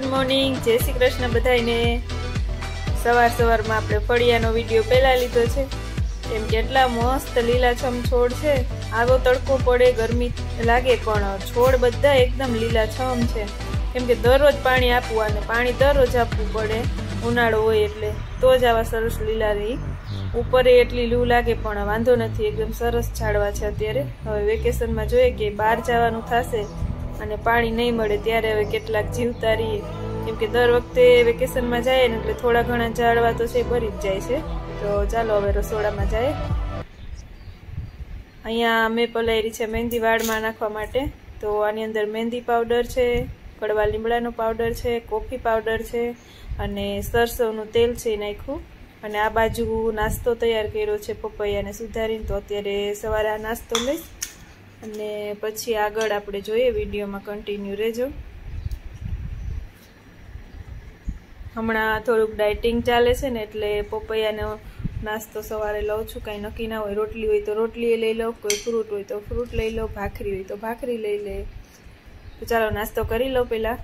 Good morning जय श्री कृष्ण बधाईने। सवार सवार में आपणे फळियानो विडियो पहेला लीधो छे केम के એટલા મસ્ત લીલાછમ છોડ છે। આવો તડકો પડે ગરમી લાગે પણ છોડ બધા એકદમ લીલાછમ છે કેમ કે દરરોજ પાણી આપવું અને પાણી દરરોજ આપવું પડે। ઉનાળો હોય એટલે તો જ આવા સરસ લીલા રહી। ઉપર એટલી લૂ લાગે પણ વાંધો નથી, એકદમ સરસ ઝાડવા છે। અત્યારે હવે વેકેશનમાં જોઈએ કે બહાર જવાનું થશે અને પાણી નહીં મળે ત્યારે હવે કેટલાક જીવતા રહીએ કેમ કે દર વખતે વેકેશનમાં જાય ને એટલે થોડા ઘણા ઝાડવા તો છે ભરી જ જાય છે। તો ચાલો હવે રસોડામાં જાય। અહીંયા મેં પલાયરી છે મહેંદી વાળમાં નાખવા માટે। તો આની અંદર મહેંદી પાવડર છે, કડવા લીમડાનો પાવડર છે, કોફી પાવડર છે અને સરસવનું તેલ છે નાખ્યું। અને આ બાજુ નાસ્તો તૈયાર કર્યો છે પપૈયાને સુધારીને। તો અત્યારે સવારે આ નાસ્તો લઈશ અને પછી આગળ આપણે જોઈએ, વિડીયોમાં કન્ટિન્યુ રહેજો। હમણાં થોડુંક ડાયટિંગ ચાલે છે ને એટલે પપૈયાનો નાસ્તો સવારે લઉં છું। કાંઈ નક્કી ના હોય, રોટલી હોય તો રોટલી લઈ લો, કોઈ ફ્રૂટ હોય તો ફ્રૂટ લઈ લો, ભાખરી હોય તો ભાખરી લઈ લે। તો ચાલો નાસ્તો કરી લો પહેલા।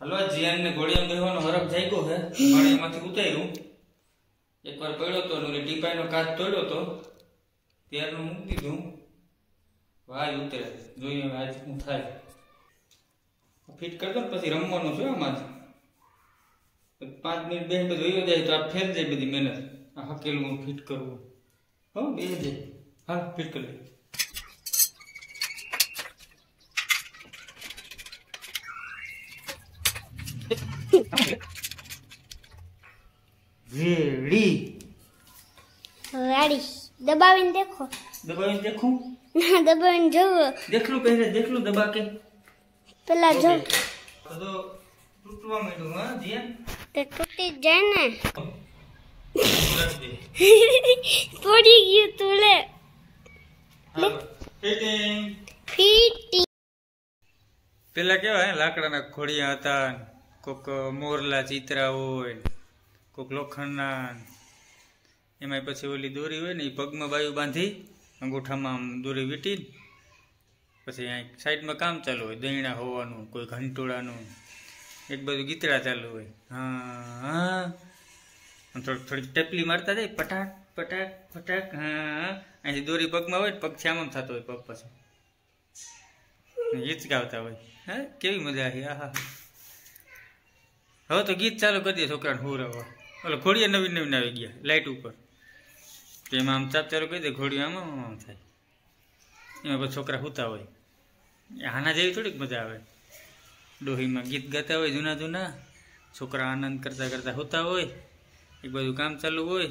હલો જીયાન ને ઘોડિયામાં બેહવાનો હરખ જાગ્યો છે, પાણીમાંથી ઉતાર્યું। એકવાર પડ્યો તો ને ટીપાઈનો કાચ તોડ્યો તો ત્યારનું મૂકી દીધું। વાય ઉતરે જોઈએ આજ શું થાય। ફિટ કરતો ને પછી રમવાનું છે આમાં 5 મિનિટ બેન બધું વયો જાય તો આ ફેર જાય બધી મહેનત। આ હકેલું ફિટ કરવું હો બે જાય। હા ફિટ કરી रेडी रेडी दबावीने देखो। दबावीने देखूं ना दबावीने जो देख लूं, पहले देख लूं दबा के पहला जो तो टूटवा માંડ્યું। હા જીયા तो टूटी जाए ने तोड़ी गયું તું લે ફિટિંગ ફીટી। પેલા કેવા લાકડાના ખોડિયા હતા, કોક મોરલા ચિત્રા હોય, કોક લોખંડના, એમાં પછી ઓલી દોરી હોય ને એ પગમાં બાયું બાંધી અંગૂઠામાં આમ દોરી વીટી પછી અહીં સાઈડમાં કામ ચાલુ હોય, દહીણા હોવાનું, કોઈ ઘંટોળાનું, એક બાજુ ગીતડા ચાલુ હોય। હા હા થોડીક ટેપલી મારતા જાય, પટાક પટાક પટાક। હા અહીંથી દોરી પગમાં હોય, પગ આમ થતો હોય, પગ પાછો ગીત ગાવતા હોય। હા કેવી મજા આવી। આહા હવે તો ગીત ચાલુ કરી દે છોકરાને હુરાવા। ઓલો ઘોડિયા નવીન નવીન આવી ગયા લાઇટ ઉપર, તો એમાં આમ ચાપ ચાલુ કરી દે, ઘોડિયા આમ થાય, એમાં પછી છોકરા હુતા હોય। આના જેવી થોડીક મજા આવે। ડોહીમાં ગીત ગાતા હોય જૂના જૂના, છોકરા આનંદ કરતા કરતા હુતા હોય, એક બાજુ કામ ચાલુ હોય,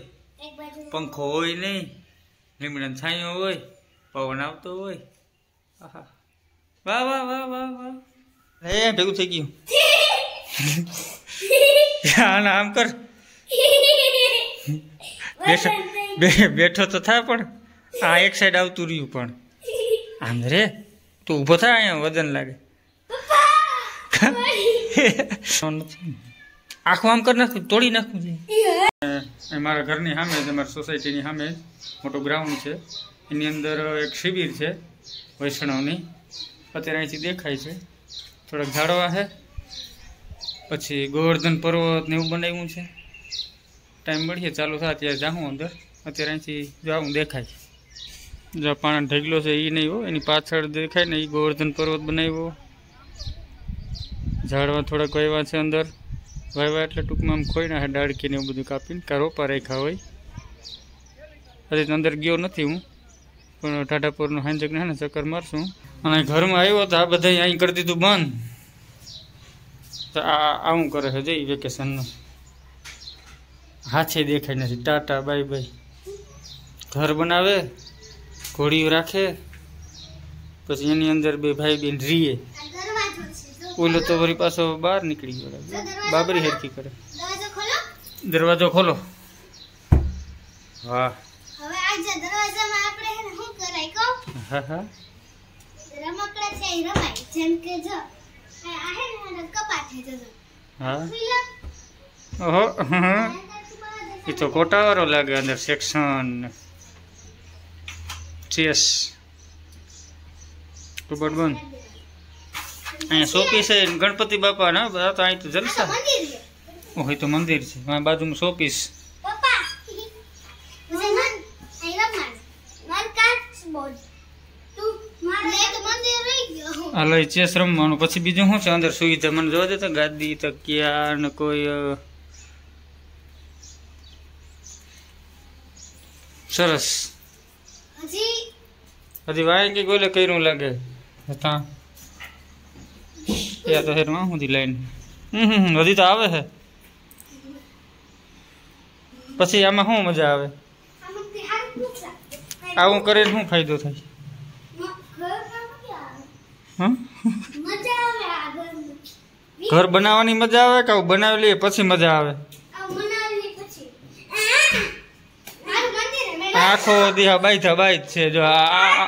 પંખો હોય નહીં, લીમડાનો છાંયો હોય, પવન આવતો હોય। આહા વાહ વાહ વાહ વાહ વાહ। એ ભેગું થઈ ગયું। આના આમ કર, બેઠો તો થાય પણ આ એક સાઈડ આવતું રહ્યું, પણ આમ રે તું ઊભો થાય, અહીંયા વજન લાગે। આખું આમ કરી નાખું, તોડી નાખવું છે। મારા ઘરની સામે જ, અમારી સોસાયટીની સામે મોટું ગ્રાઉન્ડ છે, એની અંદર એક શિબિર છે વૈષ્ણવની। અત્યારે અહીંથી દેખાય છે, થોડાક ઝાડવા છે, પછી ગોવર્ધન પર્વત ને એવું બનાવ્યું છે। ટાઈમ મળીએ ચાલુ થાય ત્યારે જાઉં અંદર। અત્યારે અહીંથી જાઉં દેખાય, જો પાણા ઢગલો છે એ નહીં હોય, એની પાછળ દેખાય ને એ ગોવર્ધન પર્વત બનાવ્યો। ઝાડવા થોડાક વાવ્યા છે અંદર, વાવ્યા એટલે ટૂંકમાં આમ ખોઈ નાખે ડાળકીને એવું બધું કાપીને, કાં રોપા રાખ્યા હોય। હજી અંદર ગયો નથી હું, પણ ટાટાપુરનું હાંજકને ને ચક્કર મારશું। અને ઘરમાં આવ્યો તો આ બધા અહીં કરી દીધું બંધ, તો આ આવું કરે છે જઈ વેકેશનનું। હાથે દેખાય નથી, ટાટા બાય બાય। ઘર બનાવે, ઘોડીઓ રાખે, પછી એની અંદર બે ભાઈ બેન રીએ, ઓલો તો વળી પાછો બહાર નીકળી ગયો, બાબરી હેરકી કરે। દરવાજો ખોલો। વાહ હવે આજે દરવાજામાં આપણે હે શું કરાય કહો? હા હા રમકડા છે એ રમાય, જેમ કે જો આ હે ને કપાટ છે જો હા ઓહો એ તો કોટાવાળો લાગે, અંદર સેક્શન ચેસ કબડ બંધ। અહીંયા શોપીસ છે ગણપતિ બાપા ના બધા તો અહીં તો જલસા મંદિર છે. ઓય તો મંદિર છે આ બાજુમાં શોપીસ પપ્પા મને અહીં રમવાનું માર કાચ બોલ તું મારે તો મંદિર રહી ગયો આ લઈ ચેસ રમવાનું પછી બીજું શું છે અંદર સુવિધા મને જોવા દેતા ગાદી તકિયા ને કોઈ સરસ હજી વાય કે ગોલે કર્યું લાગે હતા યા તો હેરમાં સુધી લાઈન હજી તો આવે છે પછી આમાં શું મજા આવે આમાંથી હાથ પૂછા આવું કરીને શું ફાયદો થાય હા મજા આવે આ ઘર બનાવવાની મજા આવે કે આવું બનાવી લઈએ પછી મજા આવે આ બનાવી પછી મારું મંદિર હે આખો દિહા બાઈત છે જો આ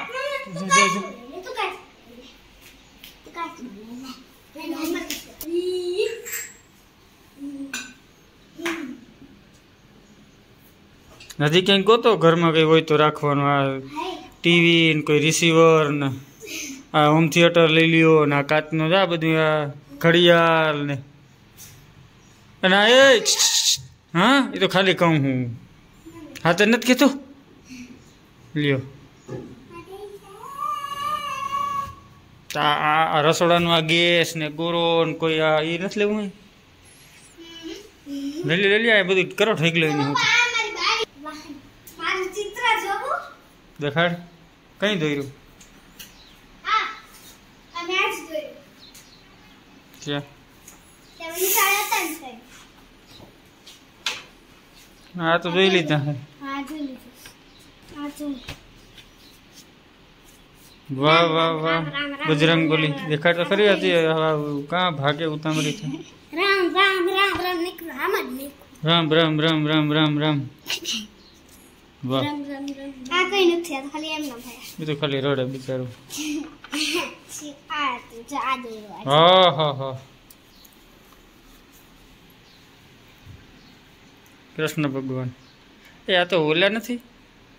તું કાચ નજીક ક્યાંક ગોતો ઘરમાં કઈ હોય તો રાખવાનું આ ટીવી ને કોઈ રિસીવર ને આ હોમ થિયેટર લઈ લ્યો ને આ કાચનું આ બધું આ ઘડિયાળ ને અને આ એ હા એ તો ખાલી કહું હું હા તો નથી કહેતો લ્યો આ રસોડાનું આ ગેસ ને ગોરો ને કોઈ આ એ નથી લેવું લઈ લે આ બધું કરો ઠીક લઈને હું મારું ચિત્ર જોવું દેખાડ કઈ દોર્યું આ અમે આજ જોયું ક્યાં તે વિચાર હતા ને સાહેબ હા તો જોઈ લીધા હે હા જોઈ લીધું આ જો વાહ વાહ વાહ બજરંગ બોલી દેખાડ તો ખરી હતી કાં ભાગે ઉતામળી છે રામ રામ રામ રામ નીકળું આમ જ નીકળું રામ રામ રામ રામ રામ રામ વાહ રામ રામ રામ આ કઈ નથી આ ખાલી એમ ના થાય એ તો ખાલી રડે બિચારું આ જો આ દોરો હા હા હા કૃષ્ણ ભગવાન એ આ તો ઓલા નથી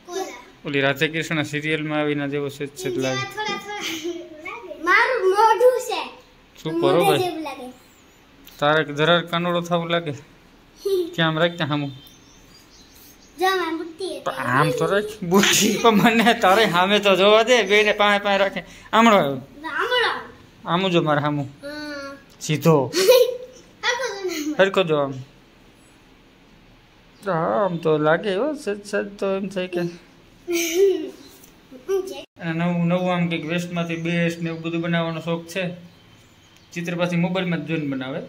કોલા ઓલી રાધે કૃષ્ણ સિરિયલમાં આવીને જેવો છે લાગે થોડા મારું મોઢું છે સુપર હો ભાઈ જેવું લાગે તારે જરા કાનોડો થવું લાગે ક્યાં રાખતા હામું જો મારી બુટ્ટી પણ આમ તો રાખ બુદ્ધિ પણ મને તારે સામે તો જોવા દે બેને પાસે પાસે રાખે આમળો આમળો આમું જો મારે સામું સીધો હરખો જો આમ હા આમ તો લાગે હો સજ તો એમ થાય કે અને નવું આમ કંઈક વેસ્ટમાંથી બેસ્ટ ને એવું બધું બનાવવાનો શોખ છે ચિત્ર પાછી મોબાઈલમાં જ જોઈને બનાવે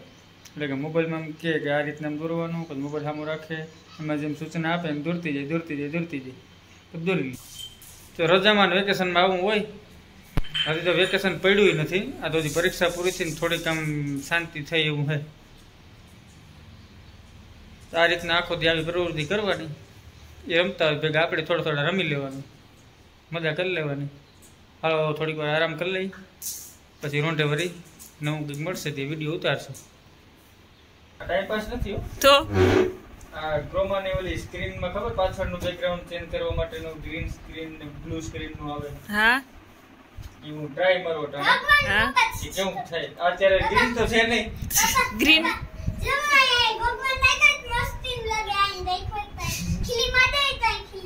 એટલે કે મોબાઈલમાં આમ કે આ રીતના આમ દોરવાનું પછી મોબાઈલ સામું રાખે એમાં જેમ સૂચના આપે એમ દોરતી જાય તો દોરી લે તો રજામાં વેકેશનમાં આવું હોય હજી તો વેકેશન પડ્યું નથી આ તો હજી પરીક્ષા પૂરી થઈને થોડીક આમ શાંતિ થઈ એવું છે આ રીતના આખો દી આવી પ્રવૃત્તિ કરવાની એ રમતા હોય ભેગા આપણે થોડા રમી લેવાનું મજા કરી લેવાની હાલો થોડીક વાર આરામ કરી લઈ પછી રોંઢે વળી નવું કંઈક મળશે તે વિડીયો ઉતારશું ટાઈમ પાસ નથી તો આ ક્રોમાની ઓલી સ્ક્રીનમાં ખબર પાછળનું બેકગ્રાઉન્ડ ચેન્જ કરવા માટેનું ગ્રીન સ્ક્રીન ને બ્લુ સ્ક્રીન નું આવે હા એવું ટ્રાય મારો હા એ કેવું થાય અત્યારે ગ્રીન તો છે નહીં ગ્રીન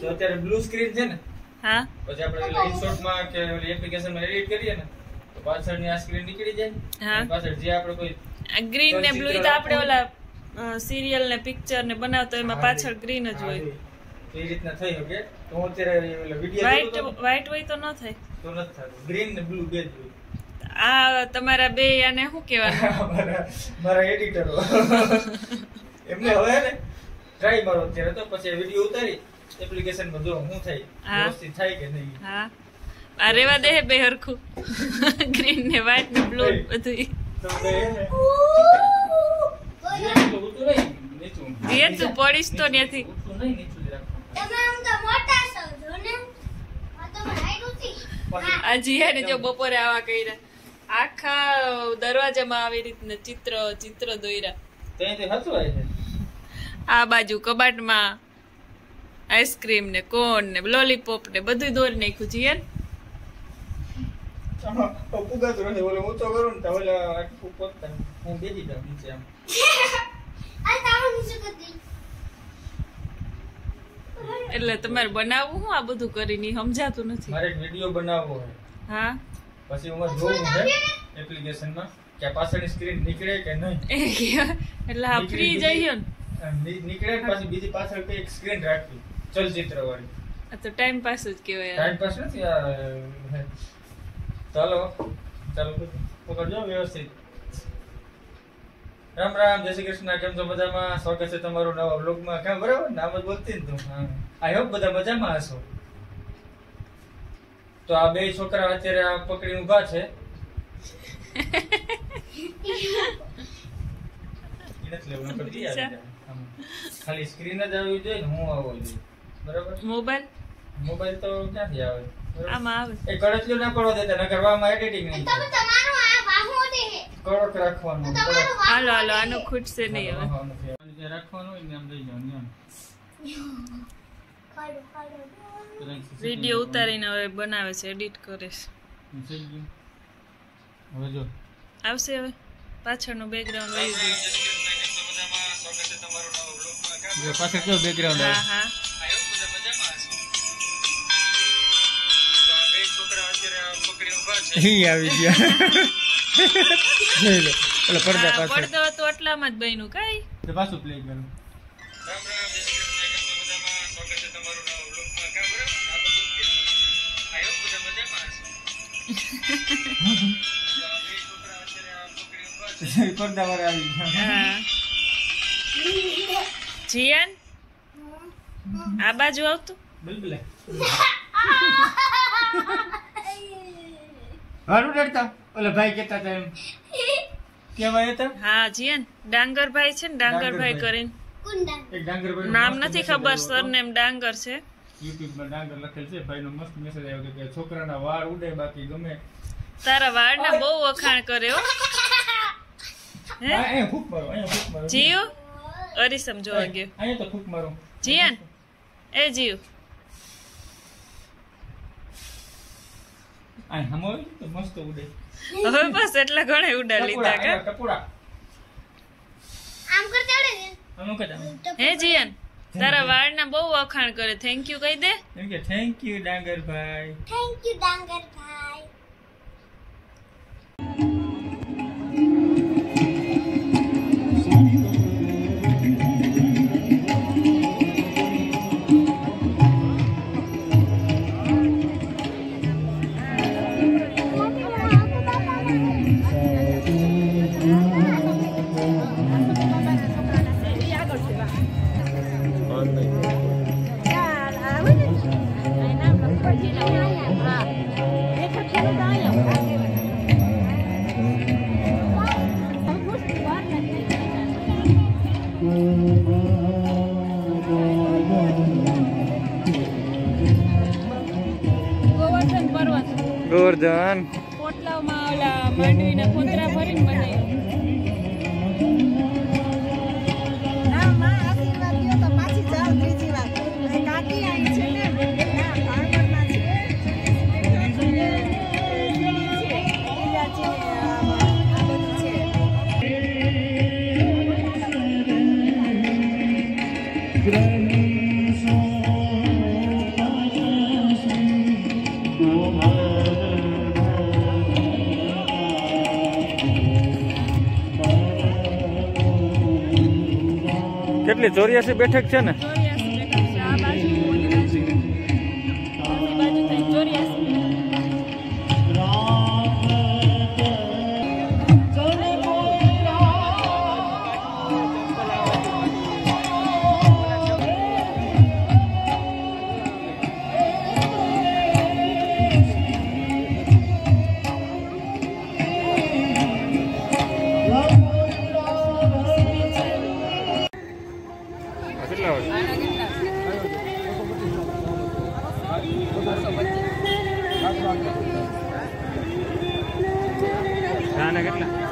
તો અત્યારે બ્લુ સ્ક્રીન છે ને હા પછી આપણે ઇનશોટમાં કે ઓલી એપ્લિકેશનમાં એડિટ કરીએ ને તો પાછળની આ સ્ક્રીન નીકળી જાય હા પાછળ જે આપણે કોઈ ગ્રીન ને બ્લુ તો આપણે ઓલા સિરિયલ ને પિક્ચર ને બનાવતો એમાં પાછળ ગ્રીન જ હોય તો એ રીતના થઈ શકે તો હું અત્યારે ઓલા વિડિયો વ્હાઈટ હોય તો ન થાય તો નથી થતું ગ્રીન ને બ્લુ બે જ હોય આ તમારા બે આને શું કહેવાનું મારા એડિટરો એમને હવે ને ટ્રાય મારો અત્યારે તો પછી વિડિયો ઉતારી એપ્લિકેશનમાં જો શું થાય વ્યવસ્થિત થાય કે નહીં હા આ રેવા દે બે હરખું ગ્રીન ને વ્હાઈટ ને બ્લુ બધું તો બે નીચું એ તું પડીશ તો ત્યાંથી ઉઠું નહીં નીચું જ રાખવાનું તમે આમ તો મોટા છો જો ને આ તો હાઈટ ઊંચી આ જીયાને જો બપોરે આવા કર્યા આખા દરવાજામાં આવી રીતના ચિત્ર દોર્યા ત્યાંથી હચવાય છે આ બાજુ કબાટમાં આઈસ્ક્રીમ ને કોન ને લોલીપોપ ને બધું દોરી નાખ્યું જીયાન પુગાતું નથી. ઓલો ઊંચો કરું ને તો ઓલા પોતતા હું બેસી જાઉં નીચે આમ. આ તારું નીચે કરી દે. એટલે તમારે બનાવવું હું આ બધું કરીને સમજાતું નથી. મારે એક વિડિયો બનાવવો છે. હા પછી હું જોઉં છે એપ્લિકેશનમાં કે પાછળની સ્ક્રીન નીકળે કે નહીં. એટલે હા ફ્રી જઈએ ને નીકળે પછી બીજી પાછળ કઈ એક સ્ક્રીન રાખવી ચલચિત્ર વાળી. આ તો ટાઈમ પાસ જ કહેવાય. ટાઈમ પાસ નથી આ. ચાલો પકડજો વ્યવસ્થિત. રામ રામ, જય શ્રી કૃષ્ણ. કેમ છો? મજામાં? સ્વાગત છે તમારું નવા વ્લોગમાં. કેમ બરાબર? નામ જ બોલતી ને તું. આઈ હોપ બધા મજામાં હશો. તો આ બે છોકરા અત્યારે આ પકડીને ઊભા છે. ખાલી સ્ક્રીન જ આવી જોઈએ ને હું આવવો જોઈએ. બરાબર? મોબાઈલ તો ક્યાંથી આવે? આમાં આવે. એ કડકલું ના પડવા દેતા, નકર વામાં એડિટિંગ નહીં. તમે તમારું આ બાહુ દે. કડક રાખવાનું. હાલો આનું ખૂટશે નહીં હવે. જે રાખવાનું હોય ને આમ લઈ જવાનું એમ. વિડિયો ઉતારીને હવે બનાવે છે, એડિટ કરે છે. થઈ ગયું. હવે જો આવશે હવે પાછળનું બેકગ્રાઉન્ડ વહી ગયું. જો પાછળ જો બેકગ્રાઉન્ડ આવે. હા ઈ આવી ગયા. જોઈ લો ઓલો પડદા હા, પાછળ. પડદો તો એટલામાં જ બન્યું કાઈ. તો પાછું પ્લે કરો. પડદા વાળા આવી ગયા. હા જીયાન આ બાજુ આવતું. બિલકુલ હારું ડરતા ઓલા ભાઈ કહેતા હતા એમ કેવાય હતા. હા જીયાન ડાંગરભાઈ છે ને, ડાંગરભાઈ કરીને કુંડા. એક ડાંગરભાઈ નામ નથી ખબર, સરનેમ ડાંગર છે. યુટ્યુબ માં ડાંગર લખેલ છે. ભાઈનો મસ્ત મેસેજ આવ્યો કે છોકરાના વાળ ઉડે બાકી ગમે. તારા વાળના બહુ વખાણ કર્યો હે અહીંયા ફૂક મારો, અહીંયા ફૂક મારો. જીયુ અરીસમ જોવા ગયો. અહીંયા તો ફૂક મારો. જીયાન એ જીયુ આ હમો તો મસ્ત ઉડે. હવે બસ એટલા ઘણા ઉડા લીધા કે ટપુડા આમ કરતા આવડે ને? અમુક જ આમ. હે જીયાન તારા વાળના બહુ વખાણ કરે, થેન્ક યુ કહી દે. એમ કે thank you Dangarbhai. Thank you Dangarbhai. Govardhan પર્વત ગોવર્ધન પોટલામાં ઓલા માંડવીના પોતરા ભરીને બનાવ્યો. કેટલી 84 બેઠક છે ને? 84 બેઠક છે. આ બાજુ ઓલી બાજુ ઓલી બાજુ થઈ 84. કેટલા